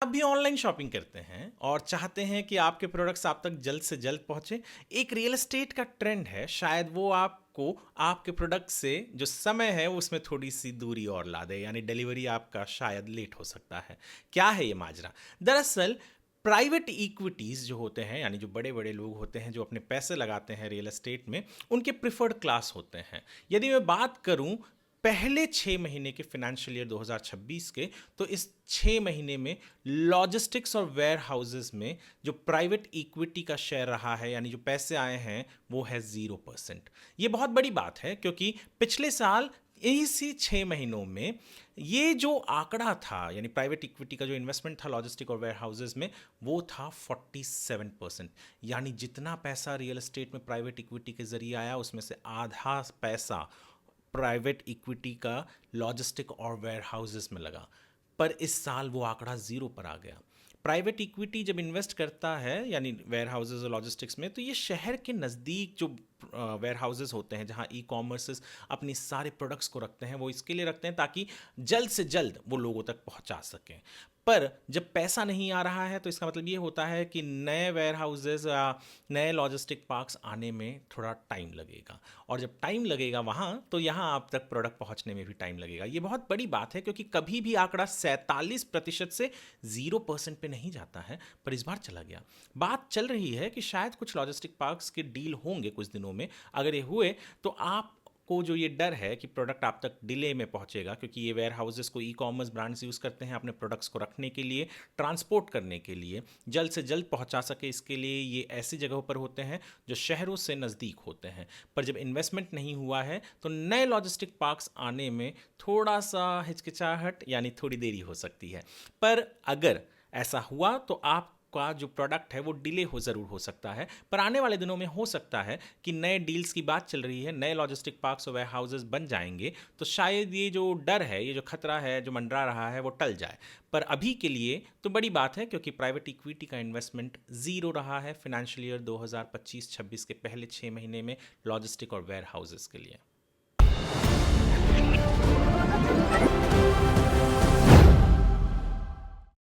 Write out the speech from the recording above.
आप भी online shopping करते हैं और चाहते हैं कि आपके प्रोडक्ट्स आप तक जल्द से जल्द पहुंचे। एक रियल एस्टेट का ट्रेंड है, शायद वो आपको आपके प्रोडक्ट से जो समय है उसमें थोड़ी सी दूरी और ला दे, यानी डिलीवरी आपका शायद लेट हो सकता है। क्या है ये माजरा? दरअसल प्राइवेट इक्विटीज़ जो होते हैं, यानी जो बड़े बड़े लोग होते हैं जो अपने पैसे लगाते हैं रियल एस्टेट में, उनके प्रिफर्ड क्लास होते हैं। यदि मैं बात करूं पहले 6 महीने के फाइनेंशियल ईयर 2026 के, तो इस 6 महीने में लॉजिस्टिक्स और वेयर हाउसेज में जो प्राइवेट इक्विटी का शेयर रहा है, यानी जो पैसे आए हैं, वो है 0%। ये बहुत बड़ी बात है क्योंकि पिछले साल इसी 6 महीनों में ये जो आंकड़ा था, यानी प्राइवेट इक्विटी का जो इन्वेस्टमेंट था लॉजिस्टिक और वेयर हाउसेज में, वो था 47%। यानी जितना पैसा रियल एस्टेट में प्राइवेट इक्विटी के जरिए आया उसमें से आधा पैसा प्राइवेट इक्विटी का लॉजिस्टिक और वेयर हाउसेस में लगा। पर इस साल वो आंकड़ा 0 पर आ गया। प्राइवेट इक्विटी जब इन्वेस्ट करता है यानी वेयर हाउसेज और लॉजिस्टिक्स में, तो ये शहर के नज़दीक जो वेयर हाउसेज होते हैं जहाँ ई कॉमर्सेस अपनी सारे प्रोडक्ट्स को रखते हैं, वो इसके लिए रखते हैं ताकि जल्द से जल्द वो लोगों तक पहुँचा सकें। पर जब पैसा नहीं आ रहा है तो इसका मतलब ये होता है कि नए वेयर हाउसेज या नए लॉजिस्टिक पार्क्स आने में थोड़ा टाइम लगेगा, और जब टाइम लगेगा वहाँ, तो यहाँ आप तक प्रोडक्ट पहुँचने में भी टाइम लगेगा। ये बहुत बड़ी बात है क्योंकि कभी भी आंकड़ा 47% से 0% पे नहीं जाता है, पर इस बार चला गया। बात चल रही है कि शायद कुछ लॉजिस्टिक पार्क्स के डील होंगे कुछ दिनों में। अगर ये हुए तो आप को जो ये डर है कि प्रोडक्ट आप तक डिले में पहुंचेगा, क्योंकि ये वेयर हाउसेस को ई कॉमर्स ब्रांड्स यूज़ करते हैं अपने प्रोडक्ट्स को रखने के लिए, ट्रांसपोर्ट करने के लिए, जल्द से जल्द पहुंचा सके, इसके लिए ये ऐसी जगहों पर होते हैं जो शहरों से नज़दीक होते हैं। पर जब इन्वेस्टमेंट नहीं हुआ है तो नए लॉजिस्टिक पार्क्स आने में थोड़ा सा हिचकिचाहट यानी थोड़ी देरी हो सकती है। पर अगर ऐसा हुआ तो आप का जो प्रोडक्ट है वो डिले हो ज़रूर हो सकता है, पर आने वाले दिनों में हो सकता है कि नए डील्स की बात चल रही है, नए लॉजिस्टिक पार्क्स और वेयर हाउसेस बन जाएंगे, तो शायद ये जो डर है, ये जो खतरा है जो मंडरा रहा है, वो टल जाए। पर अभी के लिए तो बड़ी बात है क्योंकि प्राइवेट इक्विटी का इन्वेस्टमेंट 0 रहा है फाइनेंशियल ईयर 2025-26 के पहले 6 महीने में लॉजिस्टिक और वेयर हाउसेस के लिए।